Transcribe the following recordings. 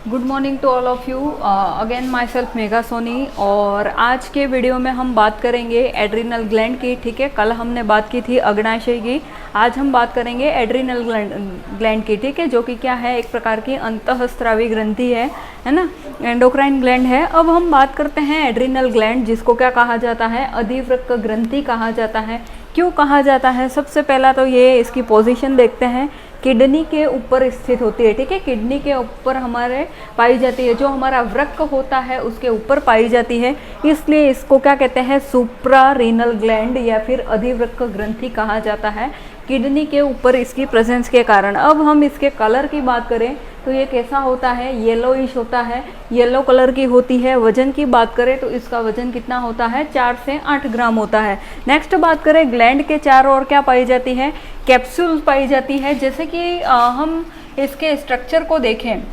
Good morning to all of you. Again myself Megha Soni. और आज के वीडियो में हम बात करेंगे एड्रिनल ग्लैंड की। ठीक है, कल हमने बात की थी अग्नाशय की, आज हम बात करेंगे एड्रिनल ग्लैंड की। ठीक है, जो कि क्या है, एक प्रकार की अंतःस्रावी ग्रंथि है ना, एंडोक्राइन ग्लैंड है। अब हम बात करते हैं एड्रिनल ग्लैंड, जिसको क्या कहा जाता है, अधिवृक्क ग्रंथि कहा जाता है। क्यों कहा जाता है? सबसे पहला तो ये इसकी पोजीशन देखते हैं, किडनी के ऊपर स्थित होती है। ठीक है, किडनी के ऊपर हमारे पाई जाती है, जो हमारा वृक्क होता है उसके ऊपर पाई जाती है, इसलिए इसको क्या कहते हैं, सुप्रा रीनल ग्लैंड या फिर अधिवृक्क ग्रंथि कहा जाता है, किडनी के ऊपर इसकी प्रेजेंस के कारण। अब हम इसके कलर की बात करें तो ये कैसा होता है, येलोइश होता है, येलो कलर की होती है। वजन की बात करें तो इसका वजन कितना होता है, 4 से 8 ग्राम होता है। नेक्स्ट बात करें, ग्लैंड के चारों ओर क्या पाई जाती है, कैप्सूल पाई जाती है। जैसे कि हम इसके स्ट्रक्चर को देखें,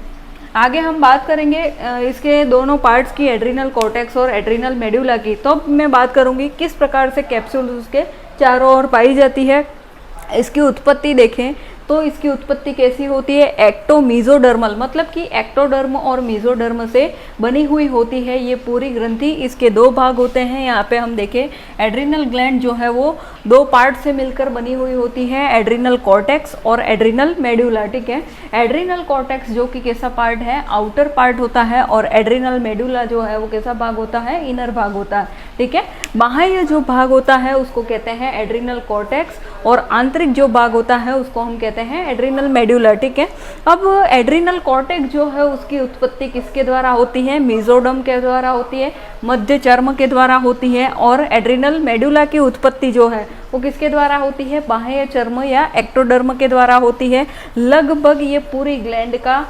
आगे हम बात करेंगे इसके दोनों पार्ट्स की, एड्रिनल कॉर्टेक्स और एड्रिनल मेडुला की। तो मैं बात करूंगी किस प्रकार से कैप्सूल उसके चारों ओर पाई जाती है। इसकी उत्पत्ति देखें तो इसकी उत्पत्ति कैसी होती है, एक्टो मीजोडर्मल, मतलब कि एक्टोडर्म और मीजोडर्म से बनी हुई होती है ये पूरी ग्रंथि। इसके 2 भाग होते हैं। यहाँ पे हम देखें, एड्रिनल ग्लैंड जो है वो 2 पार्ट से मिलकर बनी हुई होती है, एड्रिनल कॉर्टेक्स और एड्रिनल मेडुला। ठीक है, एड्रिनल कॉर्टेक्स जो कि कैसा पार्ट है, आउटर पार्ट होता है, और एड्रिनल मेडुला जो है वो कैसा भाग होता है, इनर भाग होता है। ठीक है, बाह्य जो भाग होता है उसको कहते हैं एड्रिनल कॉर्टेक्स, और आंतरिक जो भाग होता है उसको हम कहते हैं एड्रिनल मेडुला। ठीक है, अब एड्रिनल कॉर्टेक्स जो है उसकी उत्पत्ति किसके द्वारा होती है, मीजोडर्म के द्वारा होती है, मध्य चर्म के द्वारा होती है। और एड्रिनल मेडुला की उत्पत्ति जो है वो किसके द्वारा होती है, बाह्य चर्म या एक्टोडर्म के द्वारा होती है। लगभग ये पूरी ग्लैंड का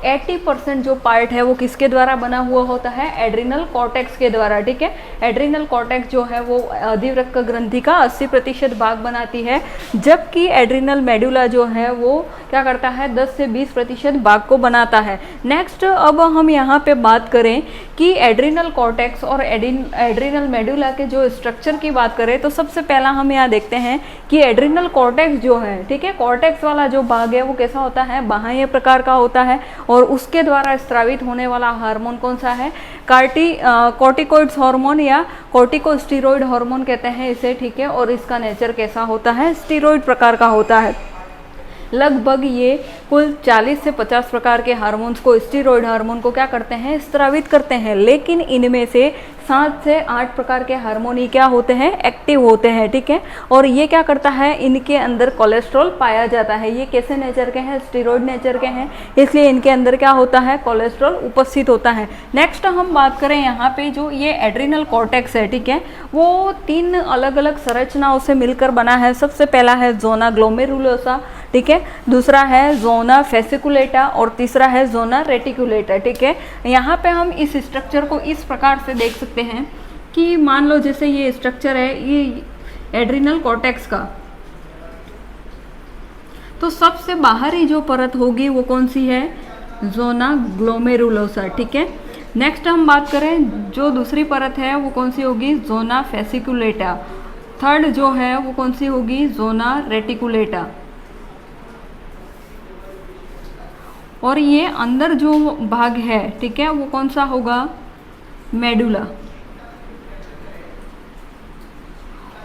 80% जो पार्ट है वो किसके द्वारा बना हुआ होता है, एड्रिनल कॉर्टेक्स के द्वारा। ठीक है, एड्रिनल कॉर्टेक्स जो है वो अधिवृक्क ग्रंथि का 80% भाग बनाती है, जबकि एड्रिनल मेडुला जो है वो क्या करता है, 10 से 20% भाग को बनाता है। नेक्स्ट, अब हम यहाँ पे बात करें कि एड्रिनल कॉर्टेक्स और एड्रिनल मेडुला के जो स्ट्रक्चर की बात करें तो सबसे पहला हम यहाँ देखते हैं कि एड्रिनल कॉर्टेक्स जो है, ठीक है, कॉर्टेक्स वाला जो भाग है वो कैसा होता है, बाह्य प्रकार का होता है, और उसके द्वारा स्रावित होने वाला हार्मोन कौन सा है, कॉर्टिकोइड्स हार्मोन या कॉर्टिकोस्टेरॉइड हार्मोन कहते हैं इसे। ठीक है, और इसका नेचर कैसा होता है, स्टेरॉइड प्रकार का होता है। लगभग ये कुल 40 से 50 प्रकार के हार्मोन्स को, स्टेरॉइड हार्मोन को क्या करते हैं, स्रावित करते हैं, लेकिन इनमें से 7 से 8 प्रकार के हार्मोन ही क्या होते हैं, एक्टिव होते हैं। ठीक है, और ये क्या करता है, इनके अंदर कोलेस्ट्रॉल पाया जाता है। ये कैसे नेचर के हैं, स्टेरॉइड नेचर के हैं, इसलिए इनके अंदर क्या होता है, कोलेस्ट्रॉल उपस्थित होता है। नेक्स्ट हम बात करें यहाँ पे जो ये एड्रिनल कॉर्टेक्स है, ठीक है, वो 3 अलग अलग संरचनाओं से मिलकर बना है। सबसे पहला है जोना ग्लोमेरुलोसा, ठीक है, दूसरा है जोना फेसिकुलेटा, और तीसरा है जोना रेटिकुलेटा। ठीक है, यहाँ पे हम इस स्ट्रक्चर को इस प्रकार से देख सकते हैं कि मान लो जैसे ये स्ट्रक्चर है ये एड्रिनल कॉर्टेक्स का, तो सबसे बाहरी जो परत होगी वो कौन सी है, जोना ग्लोमेरुलोसा। ठीक है, नेक्स्ट हम बात करें जो दूसरी परत है वो कौन सी होगी, जोना फेसिकुलेटा। थर्ड जो है वो कौन सी होगी, जोना रेटिकुलेटा। और ये अंदर जो भाग है, ठीक है, वो कौन सा होगा, मेडुला।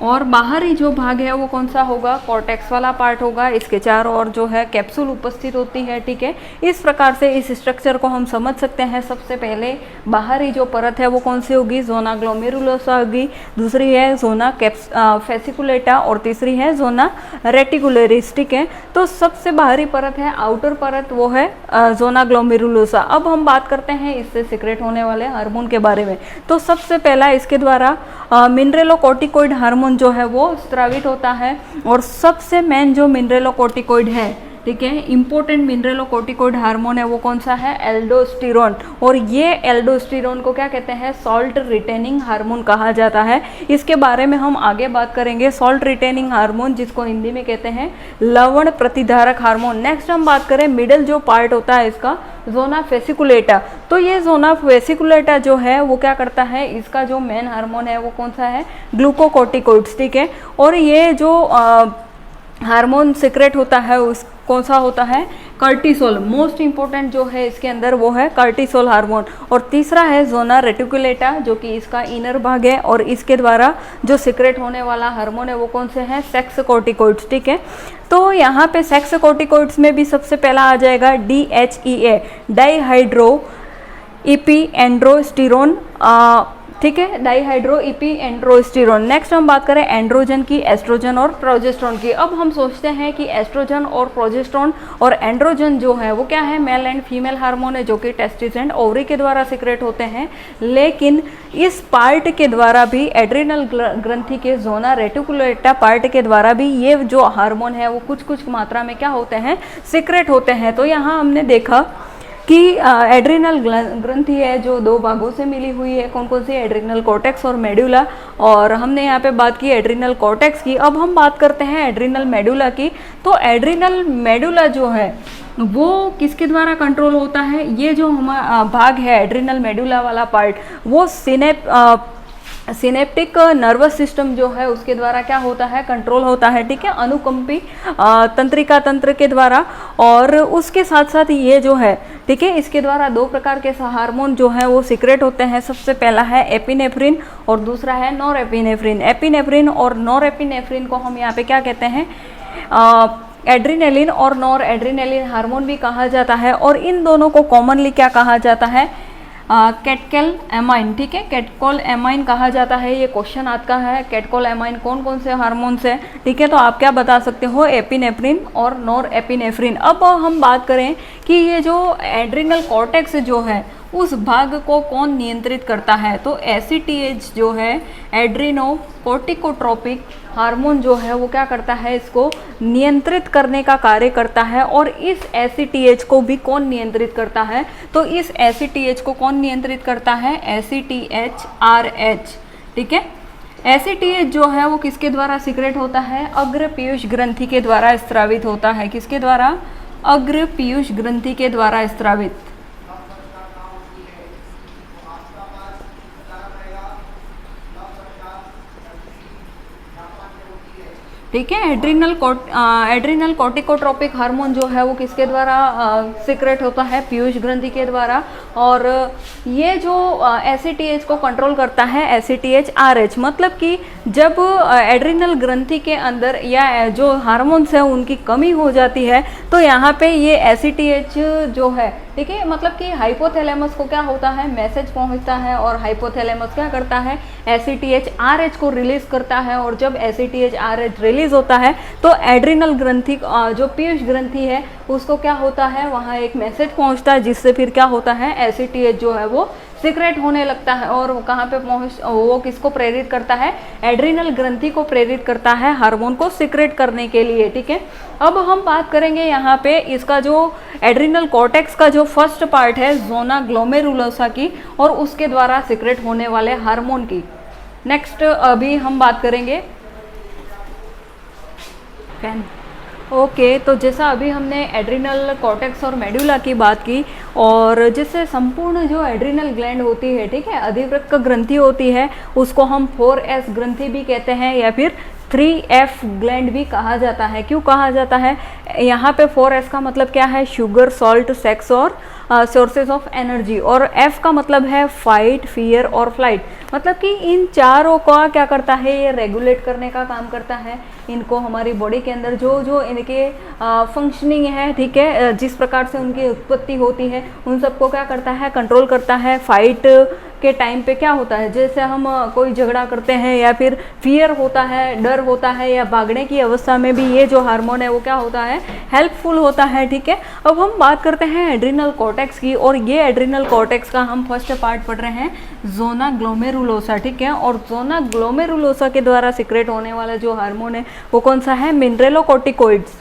और बाहरी जो भाग है वो कौन सा होगा, कॉर्टेक्स वाला पार्ट होगा। इसके चारों ओर जो है कैप्सूल उपस्थित होती है। ठीक है, इस प्रकार से इस स्ट्रक्चर को हम समझ सकते हैं। सबसे पहले बाहरी जो परत है वो कौन सी होगी, जोना ग्लोमेरुलोसा होगी, दूसरी है जोना फेसिकुलेटा, और तीसरी है जोना रेटिकुलरिस। ठीक है, तो सबसे बाहरी परत है, आउटर परत, वो है जोना ग्लोमेरुलोसा। अब हम बात करते हैं इससे सिक्रेट होने वाले हार्मोन के बारे में। तो सबसे पहला इसके द्वारा मिनरेलोकॉर्टिकोइड हार्मोन जो है वो स्रावित होता है, और सबसे मेन जो मिनरेलोकॉर्टिकोइड है, ठीक है, इंपॉर्टेंट मिनरेलोकॉर्टिकोइड हार्मोन है वो कौन सा है, एल्डोस्टेरोन। और ये एल्डोस्टेरोन को क्या कहते हैं, सॉल्ट रिटेनिंग हार्मोन कहा जाता है। इसके बारे में हम आगे बात करेंगे, सॉल्ट रिटेनिंग हार्मोन, जिसको हिंदी में कहते हैं लवण प्रतिधारक हार्मोन। नेक्स्ट हम बात करें मिडल जो पार्ट होता है इसका, जोना फेसिकुलेटा। तो ये जोना फेसिकुलेटा जो है वो क्या करता है, इसका जो मेन हार्मोन है वो कौन सा है, ग्लूकोकॉर्टिकोइड्स। ठीक है, और ये जो हार्मोन सिक्रेट होता है उस कौन सा होता है, कार्टिसोल। मोस्ट इंपॉर्टेंट जो है इसके अंदर वो है कार्टिसोल हार्मोन। और तीसरा है जोना रेटिकुलेटा, जो कि इसका इनर भाग है, और इसके द्वारा जो सिक्रेट होने वाला हार्मोन है वो कौन से हैं, सेक्स कॉर्टिकॉइड्स। ठीक है, तो यहाँ पे सेक्स कॉर्टिकॉइड्स में भी सबसे पहला आ जाएगा DHEA, डाईहाइड्रो इपीएंड्रोस्टेरोन। ठीक है, डाईहाइड्रो इपीएंड्रोस्टेरोन। नेक्स्ट हम बात करें एंड्रोजन की, एस्ट्रोजन और प्रोजेस्टेरोन की। अब हम सोचते हैं कि एस्ट्रोजन और प्रोजेस्टेरोन और एंड्रोजन जो है वो क्या है, मेल एंड फीमेल हार्मोन है, जो कि टेस्टिस एंड ओवरी के द्वारा सिक्रेट होते हैं। लेकिन इस पार्ट के द्वारा भी, एड्रिनल ग्रंथि के जोना रेटिकुलेटा पार्ट के द्वारा भी ये जो हार्मोन है वो कुछ कुछ मात्रा में क्या होते हैं, सिक्रेट होते हैं। तो यहाँ हमने देखा कि एड्रिनल ग्रंथि है जो दो भागों से मिली हुई है। कौन कौन सी, एड्रिनल कॉर्टेक्स और मेडुला। और हमने यहाँ पे बात की एड्रिनल कॉर्टेक्स की। अब हम बात करते हैं एड्रिनल मेडुला की। तो एड्रिनल मेडुला जो है वो किसके द्वारा कंट्रोल होता है, ये जो हमारा भाग है एड्रिनल मेडुला वाला पार्ट, वो सिनेप्टिक नर्वस सिस्टम जो है उसके द्वारा क्या होता है, कंट्रोल होता है। ठीक है, अनुकंपी तंत्रिका तंत्र के द्वारा। और उसके साथ साथ ये जो है, ठीक है, इसके द्वारा दो प्रकार के हार्मोन जो है वो सिक्रेट होते हैं। सबसे पहला है एपिनेफ्रिन और दूसरा है नॉरएपिनेफ्रिन। एपिनेफ्रिन और नॉरएपिनेफ्रिन को हम यहाँ पे क्या कहते हैं, एड्रिनेलिन और नॉर एड्रिनेलिन हार्मोन भी कहा जाता है। और इन दोनों को कॉमनली क्या कहा जाता है, कैटकोल एमाइन। ठीक है, कैटकोल एमाइन कहा जाता है। ये क्वेश्चन आता है, कैटकोल एमाइन कौन कौन से हार्मोन्स है। ठीक है, तो आप क्या बता सकते हो, एपिनेफ्रिन और नॉरएपिनेफ्रिन। अब हम बात करें कि ये जो एड्रिनल कॉर्टेक्स जो है उस भाग को कौन नियंत्रित करता है, तो ACTH जो है एड्रिनो कोर्टिकोट्रोपिक हार्मोन जो है वो क्या करता है, इसको नियंत्रित करने का कार्य करता है। और इस ACTH को भी कौन नियंत्रित करता है, तो इस ACTH को कौन नियंत्रित करता है, ACTH-RH। ठीक है, ACTH जो है वो किसके द्वारा सिक्रेट होता है, अग्र पीयूष ग्रंथि के द्वारा स्रावित होता है। किसके द्वारा, अग्र पीयूष ग्रंथि के द्वारा स्रावित। ठीक है, एड्रिनल कॉर्टिकोट्रोपिक हार्मोन जो है वो किसके द्वारा सिक्रेट होता है, पीयूष ग्रंथि के द्वारा। और ये जो ACTH को कंट्रोल करता है ACTH-RH। मतलब कि जब एड्रिनल ग्रंथि के अंदर या जो हार्मोन्स है उनकी कमी हो जाती है तो यहाँ पे ये ACTH जो है, ठीक है, मतलब कि हाइपोथैलेमस को क्या होता है, मैसेज पहुँचता है और हाइपोथैलेमस क्या करता है, ACTH-RH को रिलीज करता है। और जब ACTH-RH रिलीज होता है तो एड्रिनल ग्रंथि जो पीयूष ग्रंथि है उसको क्या होता है, वहाँ एक मैसेज पहुँचता है, जिससे फिर क्या होता है, ACTH जो है वो सिक्रेट होने लगता है। और वो कहाँ पे वो किसको प्रेरित करता है, एड्रिनल ग्रंथि को प्रेरित करता है हार्मोन को सिक्रेट करने के लिए। ठीक है, अब हम बात करेंगे यहाँ पे इसका जो एड्रिनल कॉर्टेक्स का जो फर्स्ट पार्ट है जोना ग्लोमेरुलोसा की, और उसके द्वारा सिक्रेट होने वाले हार्मोन की। नेक्स्ट अभी हम बात करेंगे ओके, तो जैसा अभी हमने एड्रिनल कॉर्टेक्स और मेडुला की बात की, और जिससे संपूर्ण जो एड्रिनल ग्लैंड होती है, ठीक है, अधिवृक्क ग्रंथि होती है, उसको हम 4S ग्रंथि भी कहते हैं या फिर 3F ग्लैंड भी कहा जाता है। क्यों कहा जाता है, यहाँ पे 4S का मतलब क्या है, शुगर, सॉल्ट, सेक्स और सोर्सेज ऑफ एनर्जी। और F का मतलब है फाइट, फियर और फ्लाइट। मतलब कि इन चारों का क्या करता है, ये रेगुलेट करने का काम करता है। इनको हमारी बॉडी के अंदर जो जो इनके फंक्शनिंग है, ठीक है, जिस प्रकार से उनकी उत्पत्ति होती है उन सबको क्या करता है, कंट्रोल करता है। फाइट के टाइम पे क्या होता है, जैसे हम कोई झगड़ा करते हैं या फिर फियर होता है, डर होता है, या भागने की अवस्था में भी ये जो हार्मोन है वो क्या होता है, हेल्पफुल होता है। ठीक है, अब हम बात करते हैं एड्रिनल कॉर्टेक्स की, और ये एड्रिनल कॉर्टेक्स का हम फर्स्ट पार्ट पढ़ रहे हैं, जोना ग्लोमेरुलोसा। ठीक है, और जोना ग्लोमेरुलोसा के द्वारा सिक्रेट होने वाला जो हार्मोन है वो कौन सा है, मिनरेलोकॉर्टिकॉइड्स।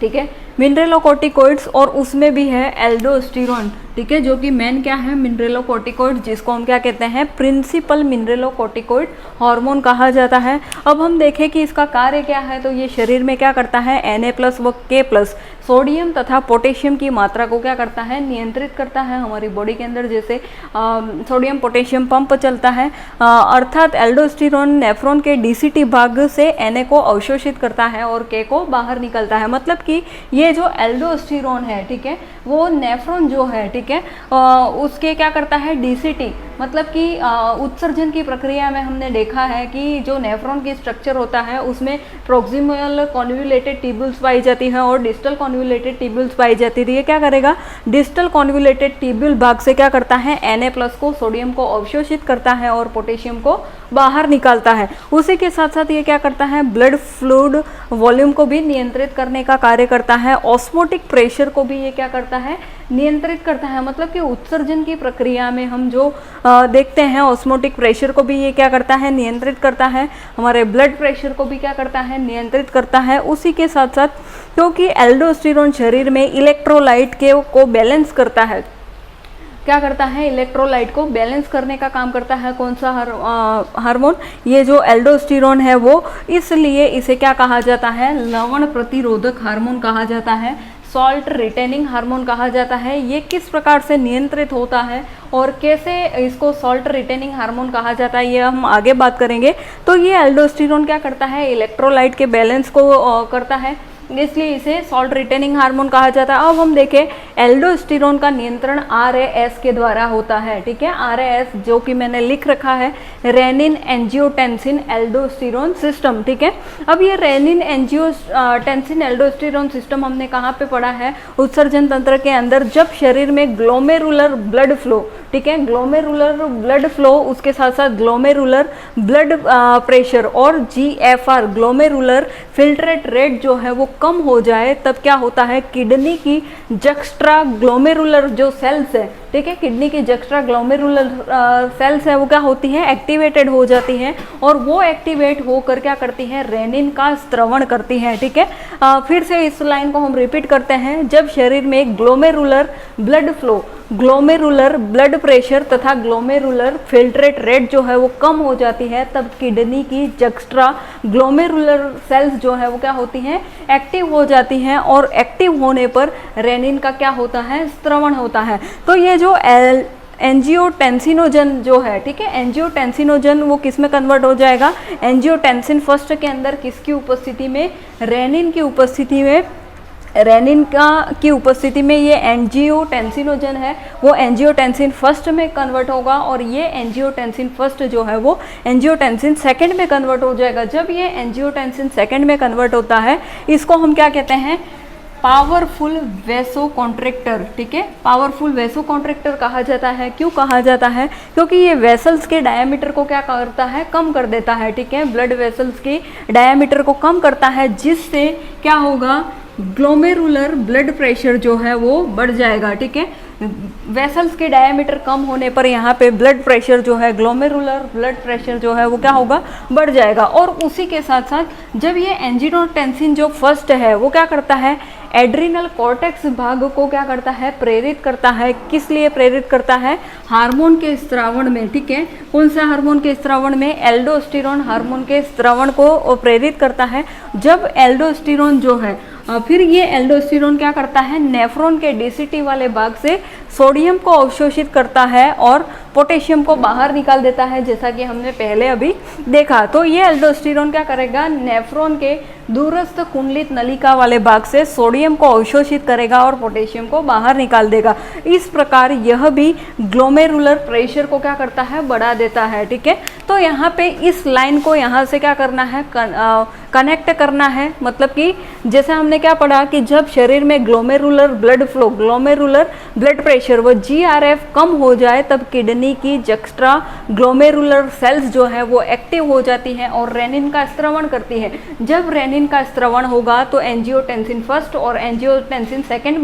ठीक है, मिनरेलोकॉर्टिकॉइड्स, और उसमें भी है एल्डोस्टेरोन। ठीक है, जो कि मेन क्या है, मिनरेलोकॉर्टिकॉइड, जिसको हम क्या कहते हैं, प्रिंसिपल मिनरेलोकॉर्टिकॉइड हार्मोन कहा जाता है। अब हम देखें कि इसका कार्य क्या है, तो ये शरीर में क्या करता है, Na+ व K+ सोडियम तथा पोटेशियम की मात्रा को क्या करता है, नियंत्रित करता है हमारी बॉडी के अंदर। जैसे सोडियम पोटेशियम पंप चलता है, अर्थात एल्डोस्टेरोन नेफ्रॉन के डीसीटी भाग से Na को अवशोषित करता है और K को बाहर निकलता है। मतलब कि ये जो एल्डोस्टेरोन है, ठीक है, वो नेफ्रॉन जो है, ठीक है, उसके क्या करता है, डीसीटी, मतलब कि उत्सर्जन की प्रक्रिया में हमने देखा है कि जो नेफ्रॉन की स्ट्रक्चर होता है उसमें प्रोक्सिमल कॉन्वोल्यूटेड ट्यूब्यूल्स पाई जाती है और डिस्टल कॉन्वोल्यूटेड ट्यूब्यूल्स पाई जाती है। ये क्या करेगा, डिस्टल कॉन्वोल्यूटेड ट्यूब्यूल भाग से क्या करता है, Na+ को, सोडियम को अवशोषित करता है और पोटेशियम को बाहर निकालता है। उसी के साथ साथ ये क्या करता है, ब्लड फ्लूइड वॉल्यूम को भी नियंत्रित करने का कार्य करता है। ऑस्मोटिक प्रेशर को भी ये क्या करता है, नियंत्रित करता है। मतलब कि उत्सर्जन की प्रक्रिया में हम जो देखते हैं, ऑस्मोटिक प्रेशर को भी ये क्या करता है, नियंत्रित करता है। हमारे ब्लड प्रेशर को भी क्या करता है, नियंत्रित करता है। उसी के साथ साथ क्योंकि एल्डोस्टेरोन शरीर में इलेक्ट्रोलाइट के को बैलेंस करता है, क्या करता है, इलेक्ट्रोलाइट को बैलेंस करने का काम करता है। कौन सा हार्मोन, ये जो एल्डोस्टेरोन है वो, इसलिए इसे क्या कहा जाता है, लवण प्रतिरोधक हार्मोन कहा जाता है, सॉल्ट रिटेनिंग हार्मोन कहा जाता है। ये किस प्रकार से नियंत्रित होता है और कैसे इसको सॉल्ट रिटेनिंग हार्मोन कहा जाता है, ये हम आगे बात करेंगे। तो ये एल्डोस्टेरोन क्या करता है, इलेक्ट्रोलाइट के बैलेंस को करता है, इसलिए इसे सॉल्ट रिटेनिंग हार्मोन कहा जाता है। अब हम देखें, एल्डोस्टेरोन का नियंत्रण RAS के द्वारा होता है, ठीक है। RAS जो कि मैंने लिख रखा है, रेनिन एंजियोटेंसिन एल्डोस्टेरोन सिस्टम, ठीक है। अब ये रेनिन एंजियोटेंसिन एल्डोस्टेरोन सिस्टम हमने कहाँ पे पढ़ा है, उत्सर्जन तंत्र के अंदर। जब शरीर में ग्लोमेरुलर ब्लड फ्लो, ठीक है, ग्लोमेरुलर ब्लड फ्लो, उसके साथ साथ ग्लोमेरुलर ब्लड प्रेशर और GFR ग्लोमेरुलर फिल्ट्रेट रेट जो है वो कम हो जाए, तब क्या होता है, किडनी की जक्स्ट्रा ग्लोमेरुलर जो सेल्स है, ठीक है, किडनी की जक्स्ट्रा ग्लोमेरुलर सेल्स है वो क्या होती है, एक्टिवेटेड हो जाती हैं और वो एक्टिवेट होकर क्या करती है, रेनिन का स्त्रवण करती है, ठीक है। फिर से इस लाइन को हम रिपीट करते हैं। जब शरीर में glomerular blood flow, glomerular blood pressure तथा ग्लोमेरुलर फिल्ट्रेट रेट जो है वो कम हो जाती है, तब किडनी की जक्स्ट्रा ग्लोमेरुलर सेल्स जो है वो क्या होती हैं, एक्टिव हो जाती हैं और एक्टिव होने पर रेनिन का क्या होता है, स्त्रवण होता है। तो ये जो एंजियोटेंसिनोजन जो है, ठीक है, एंजियोटेंसिनोजन वो किस में कन्वर्ट हो जाएगा, एंजियोटेंसिन फर्स्ट के अंदर किसकी उपस्थिति में, रेनिन की उपस्थिति में, रेनिन की उपस्थिति में ये एंजियोटेंसिनोजन है वो एंजियोटेंसिन फर्स्ट में कन्वर्ट होगा और ये एंजियोटेंसिन फर्स्ट जो है वो एंजियोटेंसिन सेकंड में कन्वर्ट हो जाएगा। जब ये एंजियोटेंसिन सेकंड में कन्वर्ट होता है, इसको हम क्या कहते हैं, पावरफुल वेसो कॉन्ट्रैक्टर, ठीक है, पावरफुल वेसो कॉन्ट्रैक्टर कहा जाता है। क्यों कहा जाता है, क्योंकि ये वेसल्स के डायमीटर को क्या करता है, कम कर देता है, ठीक है, ब्लड वेसल्स की डायमीटर को कम करता है, जिससे क्या होगा, ग्लोमेरुलर ब्लड प्रेशर जो है वो बढ़ जाएगा, ठीक है। वेसल्स के डायमीटर कम होने पर यहाँ पे ब्लड प्रेशर जो है, ग्लोमेरुलर ब्लड प्रेशर जो है वो क्या होगा, बढ़ जाएगा। और उसी के साथ साथ जब ये एंजियोटेंसिन जो फर्स्ट है वो क्या करता है, एड्रिनल कॉर्टेक्स भाग को क्या करता है, प्रेरित करता है। किस लिए प्रेरित करता है, हार्मोन के स्त्रावण में, ठीक है, कौन सा हार्मोन के स्त्रावण में, एल्डोस्टेरोन हार्मोन के स्त्रावण को प्रेरित करता है। जब एल्डोस्टेरोन जो है, फिर ये एल्डोस्टेरोन क्या करता है, नेफ्रॉन के डीसीटी वाले भाग से सोडियम को अवशोषित करता है और पोटेशियम को बाहर निकाल देता है, जैसा कि हमने पहले अभी देखा। तो ये एल्डोस्टेरोन क्या करेगा, नेफ्रॉन के दूरस्थ कुंडलित नलिका वाले भाग से सोडियम को अवशोषित करेगा और पोटेशियम को बाहर निकाल देगा। इस प्रकार यह भी ग्लोमेरुलर प्रेशर को क्या करता है, बढ़ा देता है, ठीक है। तो यहाँ पे इस लाइन को यहाँ से क्या करना है, कनेक्ट करना है। मतलब कि जैसे हमने क्या पढ़ा कि जब शरीर में glomerular blood flow, glomerular blood pressure वो GRF कम हो जाए, तब किडनी की जक्स्ट्रा ग्लोमेरुलर सेल्स जो है वो एक्टिव हो जाती हैं और रेनिन का स्त्रवण करती है। जब रेनिन का स्त्रवण होगा तो एंजियोटेंसिन फर्स्ट और एंजियोटेंसिन सेकंड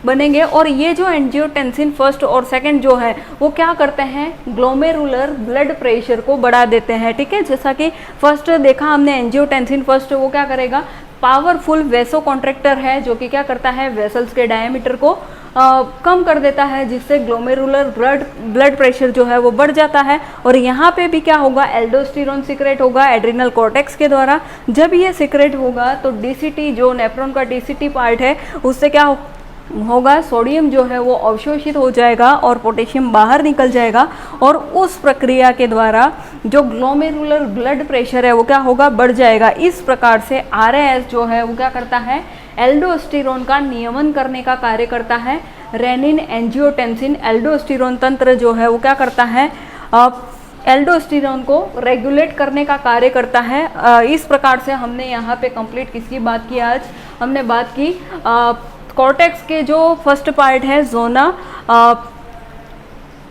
बनेंगे और ये जो एंजियोटेंसिन फर्स्ट और सेकंड जो है वो क्या करते हैं, ग्लोमेरुलर ब्लड प्रेशर को बढ़ा देते हैं, ठीक है। जैसा कि फर्स्ट देखा हमने, एंजियोटेंसिन फर्स्ट वो क्या करेगा, पावरफुल वेसो कॉन्ट्रैक्टर है जो कि क्या करता है, वेसल्स के डायमीटर को कम कर देता है, जिससे ग्लोमेरुलर ब्लड प्रेशर जो है वो बढ़ जाता है। और यहाँ पे भी क्या होगा, एल्डोस्टेरोन सीक्रेट होगा एड्रिनल कॉर्टेक्स के द्वारा। जब ये सीक्रेट होगा तो डीसीटी, जो नेफ्रॉन का डीसीटी पार्ट है, उससे क्या होगा, सोडियम जो है वो अवशोषित हो जाएगा और पोटेशियम बाहर निकल जाएगा। और उस प्रक्रिया के द्वारा जो ग्लोमेरुलर ब्लड प्रेशर है वो क्या होगा, बढ़ जाएगा। इस प्रकार से आरएएस जो है वो क्या करता है, एल्डोस्टेरोन का नियमन करने का कार्य करता है। रेनिन एंजियोटेंसिन एल्डोस्टेरोन तंत्र जो है वो क्या करता है, एल्डोस्टेरोन को रेगुलेट करने का कार्य करता है। इस प्रकार से हमने यहाँ पे कंप्लीट किसकी बात की, आज हमने बात की कॉर्टेक्स के जो फर्स्ट पार्ट है, जोना,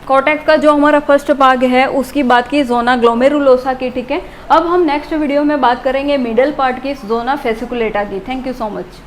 कॉर्टेक्स का जो हमारा फर्स्ट भाग है उसकी बात की, जोना ग्लोमेरुलोसा की। ठीक है, अब हम नेक्स्ट वीडियो में बात करेंगे मिडल पार्ट की, जोना फेसिकुलेटा की। Thank you so much.